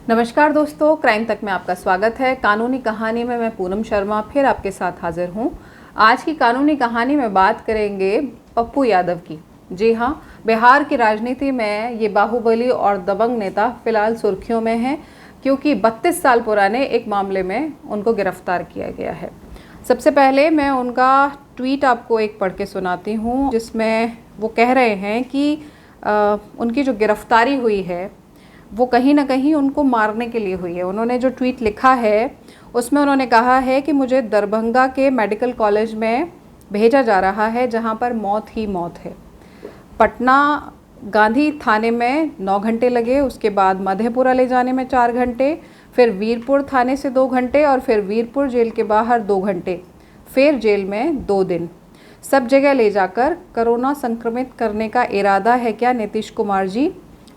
नमस्कार दोस्तों, क्राइम तक में आपका स्वागत है। कानूनी कहानी में मैं पूनम शर्मा फिर आपके साथ हाजिर हूँ। आज की कानूनी कहानी में बात करेंगे पप्पू यादव की। जी हाँ, बिहार की राजनीति में ये बाहुबली और दबंग नेता फिलहाल सुर्खियों में हैं क्योंकि 32 साल पुराने एक मामले में उनको गिरफ्तार किया गया है। सबसे पहले मैं उनका ट्वीट आपको एक पढ़ के सुनाती हूँ, जिसमें वो कह रहे हैं कि उनकी जो गिरफ्तारी हुई है वो कहीं ना कहीं उनको मारने के लिए हुई है। उन्होंने जो ट्वीट लिखा है उसमें उन्होंने कहा है कि मुझे दरभंगा के मेडिकल कॉलेज में भेजा जा रहा है जहां पर मौत ही मौत है। पटना गांधी थाने में 9 घंटे लगे, उसके बाद मधेपुरा ले जाने में 4 घंटे, फिर वीरपुर थाने से 2 घंटे और फिर वीरपुर जेल के बाहर 2 घंटे, फिर जेल में 2 दिन। सब जगह ले जाकर कोरोना संक्रमित करने का इरादा है क्या नीतीश कुमार जी?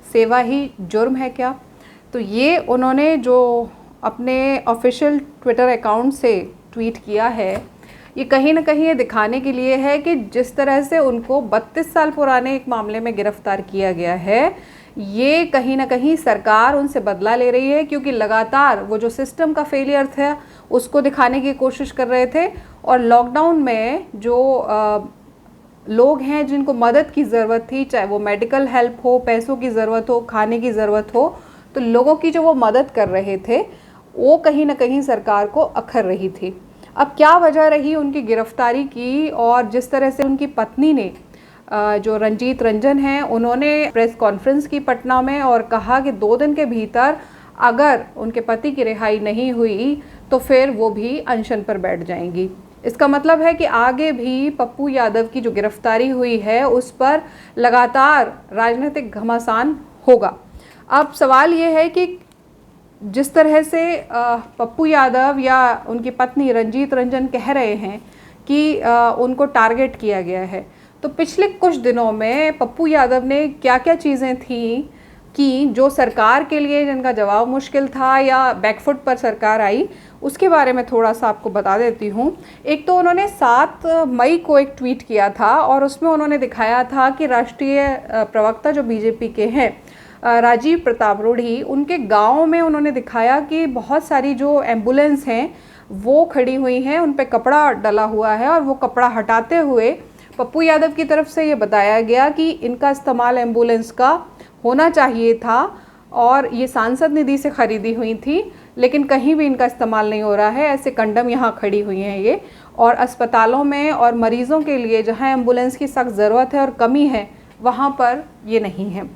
सेवा ही जुर्म है क्या? तो ये उन्होंने जो अपने ऑफिशियल ट्विटर अकाउंट से ट्वीट किया है, ये कहीं ना कहीं ये दिखाने के लिए है कि जिस तरह से उनको 32 साल पुराने एक मामले में गिरफ्तार किया गया है, ये कहीं ना कहीं सरकार उनसे बदला ले रही है, क्योंकि लगातार वो जो सिस्टम का फेलियर था उसको दिखाने की कोशिश कर रहे थे। और लॉकडाउन में जो लोग हैं जिनको मदद की ज़रूरत थी, चाहे वो मेडिकल हेल्प हो, पैसों की ज़रूरत हो, खाने की ज़रूरत हो, तो लोगों की जो वो मदद कर रहे थे वो कहीं ना कहीं सरकार को अखर रही थी। अब क्या वजह रही उनकी गिरफ्तारी की, और जिस तरह से उनकी पत्नी ने जो रंजीत रंजन हैं, उन्होंने प्रेस कॉन्फ्रेंस की पटना में और कहा कि 2 दिन के भीतर अगर उनके पति की रिहाई नहीं हुई तो फिर वो भी अनशन पर बैठ जाएंगी। इसका मतलब है कि आगे भी पप्पू यादव की जो गिरफ्तारी हुई है उस पर लगातार राजनीतिक घमासान होगा। अब सवाल ये है कि जिस तरह से पप्पू यादव या उनकी पत्नी रंजीत रंजन कह रहे हैं कि उनको टारगेट किया गया है, तो पिछले कुछ दिनों में पप्पू यादव ने क्या क्या चीज़ें थी कि जो सरकार के लिए जिनका जवाब मुश्किल था या बैकफुट पर सरकार आई, उसके बारे में थोड़ा सा आपको बता देती हूँ। एक तो उन्होंने 7 मई को एक ट्वीट किया था और उसमें उन्होंने दिखाया था कि राष्ट्रीय प्रवक्ता जो बीजेपी के हैं राजीव प्रताप रूढ़ी, उनके गांव में उन्होंने दिखाया कि बहुत सारी जो एम्बुलेंस हैं वो खड़ी हुई हैं, उन पर कपड़ा डला हुआ है, और वो कपड़ा हटाते हुए पप्पू यादव की तरफ से ये बताया गया कि इनका इस्तेमाल एम्बुलेंस का होना चाहिए था और ये सांसद निधि से खरीदी हुई थी, लेकिन कहीं भी इनका इस्तेमाल नहीं हो रहा है। ऐसे कंडम यहाँ खड़ी हुई हैं ये, और अस्पतालों में और मरीज़ों के लिए जहाँ एम्बुलेंस की सख्त ज़रूरत है और कमी है वहाँ पर ये नहीं है।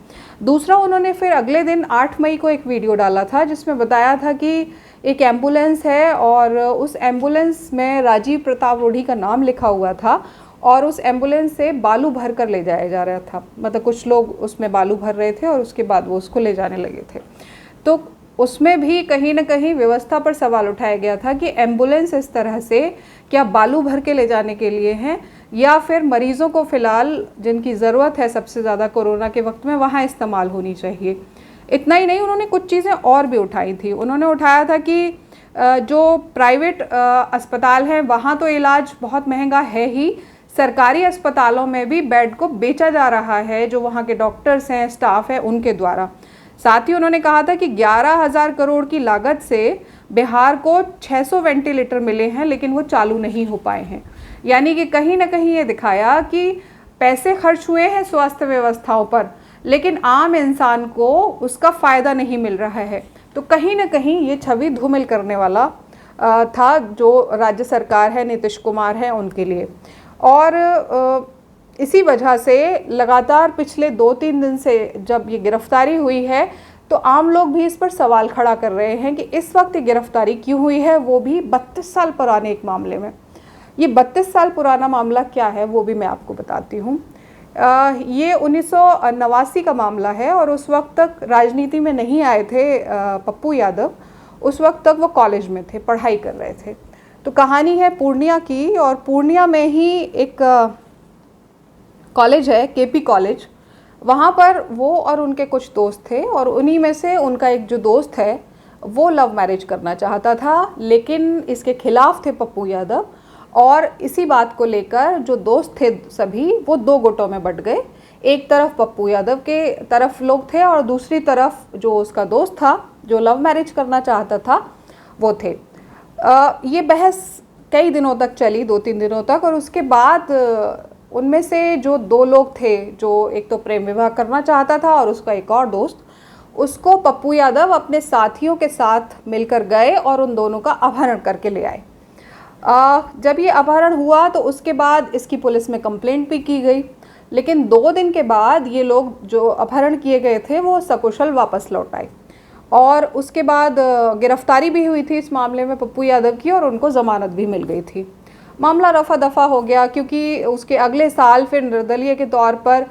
दूसरा, उन्होंने फिर अगले दिन 8 मई को एक वीडियो डाला था जिसमें बताया था कि एक एम्बुलेंस है और उस एम्बुलेंस में राजीव प्रताप रूढ़ी का नाम लिखा हुआ था और उस एम्बुलेंस से बालू भर कर ले जाया जा रहा था। मतलब कुछ लोग उसमें बालू भर रहे थे और उसके बाद वो उसको ले जाने लगे थे। तो उसमें भी कहीं ना कहीं व्यवस्था पर सवाल उठाया गया था कि एम्बुलेंस इस तरह से क्या बालू भर के ले जाने के लिए हैं या फिर मरीज़ों को फ़िलहाल जिनकी ज़रूरत है सबसे ज़्यादा कोरोना के वक्त में वहाँ इस्तेमाल होनी चाहिए। इतना ही नहीं, उन्होंने कुछ चीज़ें और भी उठाई थी। उन्होंने उठाया था कि जो प्राइवेट अस्पताल हैं वहाँ तो इलाज बहुत महंगा है ही, सरकारी अस्पतालों में भी बेड को बेचा जा रहा है जो वहाँ के डॉक्टर्स हैं, स्टाफ है, उनके द्वारा। साथ ही उन्होंने कहा था कि 11,000 करोड़ की लागत से बिहार को 600 वेंटिलेटर मिले हैं लेकिन वो चालू नहीं हो पाए हैं। यानी कि कहीं ना कहीं ये दिखाया कि पैसे खर्च हुए हैं स्वास्थ्य व्यवस्थाओं पर, लेकिन आम इंसान को उसका फ़ायदा नहीं मिल रहा है। तो कहीं ना कहीं ये छवि धूमिल करने वाला था जो राज्य सरकार है, नीतीश कुमार है, उनके लिए। और इसी वजह से लगातार पिछले 2-3 दिन से जब ये गिरफ्तारी हुई है तो आम लोग भी इस पर सवाल खड़ा कर रहे हैं कि इस वक्त ये गिरफ्तारी क्यों हुई है, वो भी 32 साल पुराने एक मामले में। ये 32 साल पुराना मामला क्या है वो भी मैं आपको बताती हूँ। ये 1989 का मामला है और उस वक्त तक राजनीति में नहीं आए थे पप्पू यादव। उस वक्त तक वो कॉलेज में थे, पढ़ाई कर रहे थे। तो कहानी है पूर्णिया की, और पूर्णिया में ही एक कॉलेज है, केपी कॉलेज। वहाँ पर वो और उनके कुछ दोस्त थे और उन्हीं में से उनका एक जो दोस्त है वो लव मैरिज करना चाहता था, लेकिन इसके खिलाफ थे पप्पू यादव। और इसी बात को लेकर जो दोस्त थे सभी वो 2 गुटों में बंट गए। एक तरफ पप्पू यादव के तरफ लोग थे और दूसरी तरफ जो उसका दोस्त था जो लव मैरिज करना चाहता था वो थे। ये बहस कई दिनों तक चली, 2-3 दिनों तक, और उसके बाद उनमें से जो 2 लोग थे, जो एक तो प्रेम विवाह करना चाहता था और उसका एक और दोस्त, उसको पप्पू यादव अपने साथियों के साथ मिलकर गए और उन दोनों का अपहरण करके ले आए। जब ये अपहरण हुआ तो उसके बाद इसकी पुलिस में कंप्लेंट भी की गई, लेकिन 2 दिन के बाद ये लोग जो अपहरण किए गए थे वो सकुशल वापस लौट आए और उसके बाद गिरफ्तारी भी हुई थी इस मामले में पप्पू यादव की और उनको ज़मानत भी मिल गई थी। मामला रफा दफा हो गया क्योंकि उसके अगले साल फिर निर्दलीय के तौर पर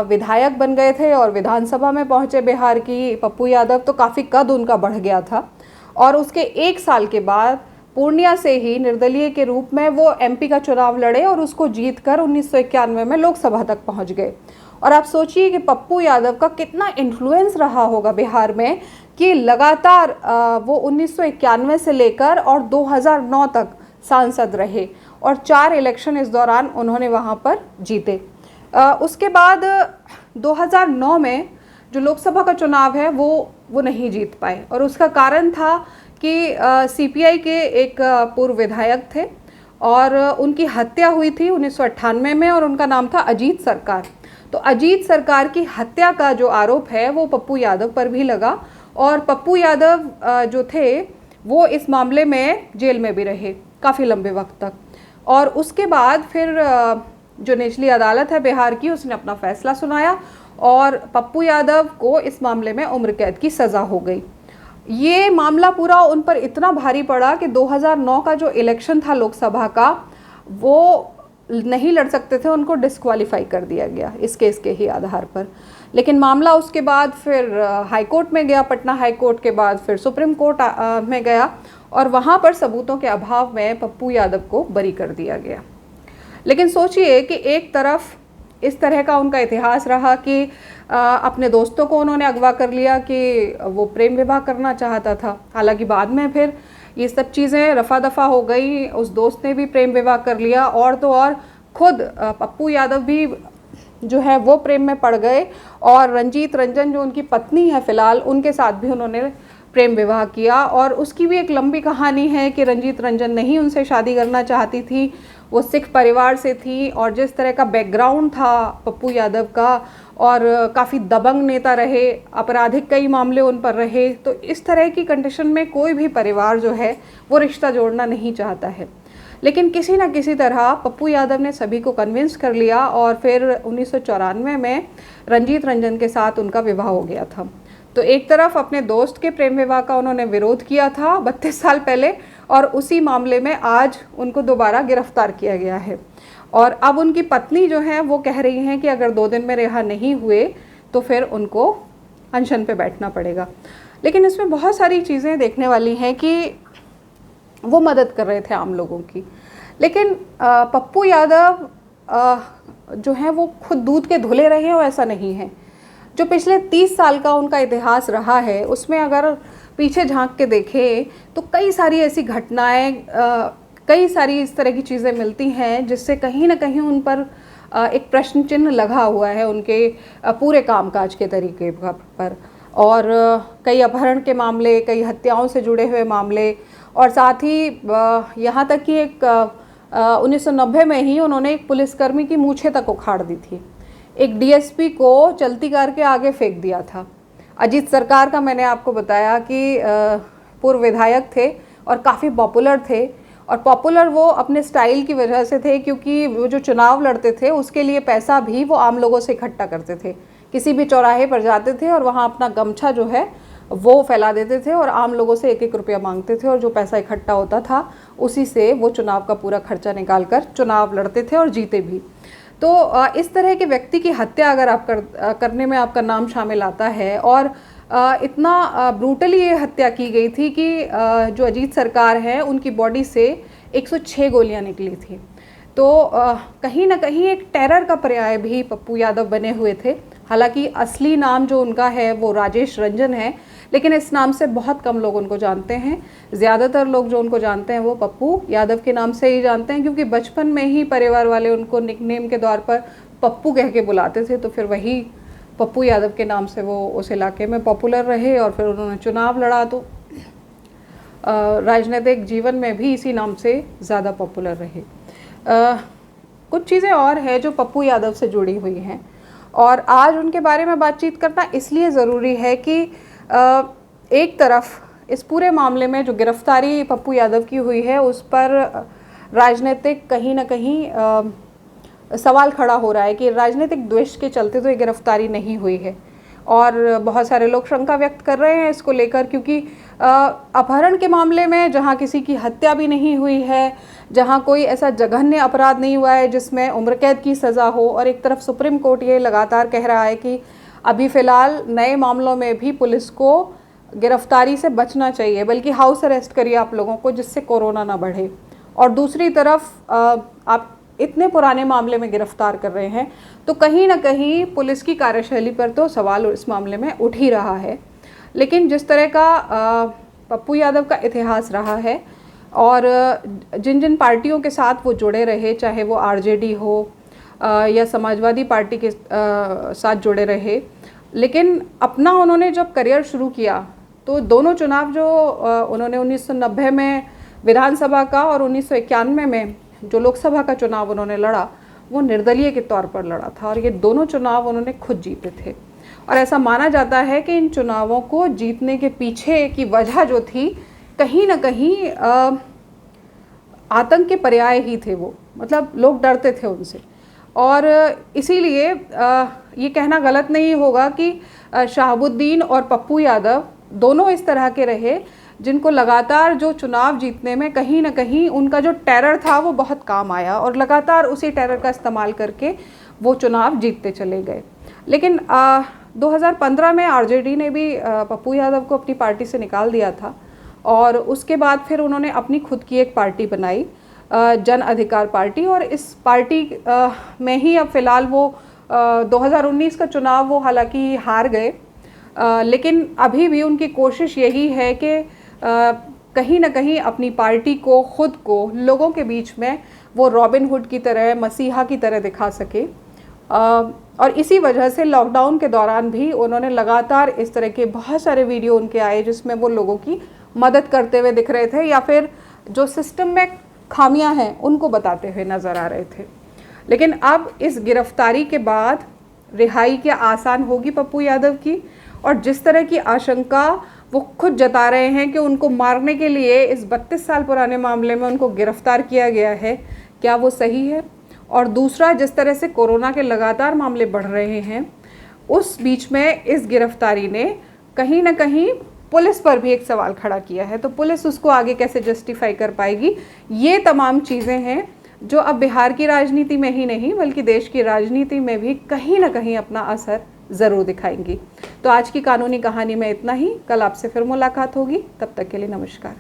विधायक बन गए थे और विधानसभा में पहुंचे बिहार की पप्पू यादव, तो काफ़ी कद उनका बढ़ गया था और उसके 1 साल के बाद पूर्णिया से ही निर्दलीय के रूप में वो एमपी का चुनाव लड़े और उसको जीतकर 1991 में लोकसभा तक पहुंच गए। और आप सोचिए कि पप्पू यादव का कितना इन्फ्लुएंस रहा होगा बिहार में कि लगातार वो 1991 से लेकर और 2009 तक सांसद रहे और 4 इलेक्शन इस दौरान उन्होंने वहाँ पर जीते। उसके बाद 2009 में जो लोकसभा का चुनाव है वो नहीं जीत पाए और उसका कारण था कि सीपीआई के एक पूर्व विधायक थे और उनकी हत्या हुई थी 1998 में और उनका नाम था अजीत सरकार। तो अजीत सरकार की हत्या का जो आरोप है वो पप्पू यादव पर भी लगा और पप्पू यादव जो थे वो इस मामले में जेल में भी रहे काफ़ी लंबे वक्त तक। और उसके बाद फिर जो निचली अदालत है बिहार की, उसने अपना फैसला सुनाया और पप्पू यादव को इस मामले में उम्र कैद की सज़ा हो गई। ये मामला पूरा उन पर इतना भारी पड़ा कि 2009 का जो इलेक्शन था लोकसभा का वो नहीं लड़ सकते थे, उनको डिस्क्वालीफाई कर दिया गया इस केस के ही आधार पर। लेकिन मामला उसके बाद फिर हाई कोर्ट में गया, पटना हाई कोर्ट के बाद फिर सुप्रीम कोर्ट में गया और वहाँ पर सबूतों के अभाव में पप्पू यादव को बरी कर दिया गया। लेकिन सोचिए कि एक तरफ इस तरह का उनका इतिहास रहा कि अपने दोस्तों को उन्होंने अगवा कर लिया कि वो प्रेम विवाह करना चाहता था। हालांकि बाद में फिर ये सब चीज़ें रफा दफा हो गई, उस दोस्त ने भी प्रेम विवाह कर लिया और तो और खुद पप्पू यादव भी जो है वो प्रेम में पड़ गए और रंजीत रंजन जो उनकी पत्नी है फ़िलहाल, उनके साथ भी उन्होंने प्रेम विवाह किया। और उसकी भी एक लंबी कहानी है कि रंजीत रंजन नहीं उनसे शादी करना चाहती थी, वो सिख परिवार से थी और जिस तरह का बैकग्राउंड था पप्पू यादव का और काफ़ी दबंग नेता रहे, आपराधिक कई मामले उन पर रहे, तो इस तरह की कंडीशन में कोई भी परिवार जो है वो रिश्ता जोड़ना नहीं चाहता है। लेकिन किसी न किसी तरह पप्पू यादव ने सभी को कन्विंस कर लिया और फिर 1994 में रंजीत रंजन के साथ उनका विवाह हो गया था। तो एक तरफ अपने दोस्त के प्रेम विवाह का उन्होंने विरोध किया था 32 साल पहले और उसी मामले में आज उनको दोबारा गिरफ्तार किया गया है और अब उनकी पत्नी जो है वो कह रही हैं कि अगर 2 दिन में रिहा नहीं हुए तो फिर उनको अनशन पे बैठना पड़ेगा। लेकिन इसमें बहुत सारी चीज़ें देखने वाली हैं कि वो मदद कर रहे थे आम लोगों की, लेकिन पप्पू यादव जो है वो खुद दूध के धुले रहे हो ऐसा नहीं है। जो पिछले 30 साल का उनका इतिहास रहा है उसमें अगर पीछे झांक के देखें तो कई सारी ऐसी घटनाएं, कई सारी इस तरह की चीज़ें मिलती हैं जिससे कहीं ना कहीं उन पर एक प्रश्न चिन्ह लगा हुआ है उनके पूरे कामकाज के तरीके पर। और कई अपहरण के मामले, कई हत्याओं से जुड़े हुए मामले और साथ ही यहाँ तक कि एक 1990 में ही उन्होंने एक पुलिसकर्मी की मूछें तक उखाड़ दी थी, एक डीएसपी को चलती कार के आगे फेंक दिया था। अजीत सरकार का मैंने आपको बताया कि पूर्व विधायक थे और काफ़ी पॉपुलर थे और पॉपुलर वो अपने स्टाइल की वजह से थे क्योंकि वो जो चुनाव लड़ते थे उसके लिए पैसा भी वो आम लोगों से इकट्ठा करते थे। किसी भी चौराहे पर जाते थे और वहाँ अपना गमछा जो है वो फैला देते थे और आम लोगों से 1-1 रुपया मांगते थे और जो पैसा इकट्ठा होता था उसी से वो चुनाव का पूरा खर्चा निकाल कर चुनाव लड़ते थे और जीते भी। तो इस तरह के व्यक्ति की हत्या अगर आप करने में आपका नाम शामिल आता है और इतना ब्रूटली ये हत्या की गई थी कि जो अजीत सरकार है उनकी बॉडी से 106 गोलियां निकली थी। तो कहीं ना कहीं एक टेरर का पर्याय भी पप्पू यादव बने हुए थे। हालांकि असली नाम जो उनका है वो राजेश रंजन है, लेकिन इस नाम से बहुत कम लोग उनको जानते हैं। ज़्यादातर लोग जो उनको जानते हैं वो पप्पू यादव के नाम से ही जानते हैं क्योंकि बचपन में ही परिवार वाले उनको निकनेम के तौर पर पप्पू कह के बुलाते थे, तो फिर वही पप्पू यादव के नाम से वो उस इलाके में पॉपुलर रहे और फिर उन्होंने चुनाव लड़ा तो राजनीतिक जीवन में भी इसी नाम से ज़्यादा पॉपुलर रहे। कुछ चीज़ें और हैं जो पप्पू यादव से जुड़ी हुई हैं और आज उनके बारे में बातचीत करना इसलिए ज़रूरी है कि एक तरफ इस पूरे मामले में जो गिरफ्तारी पप्पू यादव की हुई है उस पर राजनीतिक कहीं ना कहीं सवाल खड़ा हो रहा है कि राजनीतिक द्वेष के चलते तो ये गिरफ्तारी नहीं हुई है और बहुत सारे लोग शंका व्यक्त कर रहे हैं इसको लेकर, क्योंकि अपहरण के मामले में जहां किसी की हत्या भी नहीं हुई है, जहां कोई ऐसा जघन्य अपराध नहीं हुआ है जिसमें उम्र कैद की सज़ा हो, और एक तरफ सुप्रीम कोर्ट ये लगातार कह रहा है कि अभी फ़िलहाल नए मामलों में भी पुलिस को गिरफ्तारी से बचना चाहिए, बल्कि हाउस अरेस्ट करिए आप लोगों को जिससे कोरोना ना बढ़े। और दूसरी तरफ आप इतने पुराने मामले में गिरफ्तार कर रहे हैं तो कहीं ना कहीं पुलिस की कार्यशैली पर तो सवाल इस मामले में उठ ही रहा है। लेकिन जिस तरह का पप्पू यादव का इतिहास रहा है और जिन जिन पार्टियों के साथ वो जुड़े रहे, चाहे वो आरजेडी हो या समाजवादी पार्टी के साथ जुड़े रहे, लेकिन अपना उन्होंने जब करियर शुरू किया तो दोनों चुनाव जो उन्होंने 1990 में विधानसभा का और 1991 में जो लोकसभा का चुनाव उन्होंने लड़ा वो निर्दलीय के तौर पर लड़ा था और ये दोनों चुनाव उन्होंने खुद जीते थे। और ऐसा माना जाता है कि इन चुनावों को जीतने के पीछे की वजह जो थी कहीं ना कहीं आतंक के पर्याय ही थे वो, मतलब लोग डरते थे उनसे। और इसीलिए ये कहना गलत नहीं होगा कि शहाबुद्दीन और पप्पू यादव दोनों इस तरह के रहे जिनको लगातार जो चुनाव जीतने में कहीं ना कहीं उनका जो टेरर था वो बहुत काम आया और लगातार उसी टेरर का इस्तेमाल करके वो चुनाव जीतते चले गए। लेकिन 2015 में आरजेडी ने भी पप्पू यादव को अपनी पार्टी से निकाल दिया था और उसके बाद फिर उन्होंने अपनी खुद की एक पार्टी बनाई, जन अधिकार पार्टी, और इस पार्टी में ही अब फ़िलहाल वो 2019 का चुनाव वो हालांकि हार गए, लेकिन अभी भी उनकी कोशिश यही है कि कहीं ना कहीं अपनी पार्टी को, खुद को लोगों के बीच में वो रॉबिन हुड की तरह, मसीहा की तरह दिखा सके। और इसी वजह से लॉकडाउन के दौरान भी उन्होंने लगातार इस तरह के बहुत सारे वीडियो उनके आए जिसमें वो लोगों की मदद करते हुए दिख रहे थे या फिर जो सिस्टम में खामियां हैं उनको बताते हुए नज़र आ रहे थे। लेकिन अब इस गिरफ्तारी के बाद रिहाई क्या आसान होगी पप्पू यादव की, और जिस तरह की आशंका वो खुद जता रहे हैं कि उनको मारने के लिए इस 32 साल पुराने मामले में उनको गिरफ्तार किया गया है, क्या वो सही है? और दूसरा, जिस तरह से कोरोना के लगातार मामले बढ़ रहे हैं उस बीच में इस गिरफ्तारी ने कहीं ना कहीं पुलिस पर भी एक सवाल खड़ा किया है, तो पुलिस उसको आगे कैसे जस्टिफाई कर पाएगी? ये तमाम चीज़ें हैं जो अब बिहार की राजनीति में ही नहीं बल्कि देश की राजनीति में भी कहीं ना कहीं अपना असर ज़रूर दिखाएंगी। तो आज की कानूनी कहानी में इतना ही, कल आपसे फिर मुलाकात होगी, तब तक के लिए नमस्कार।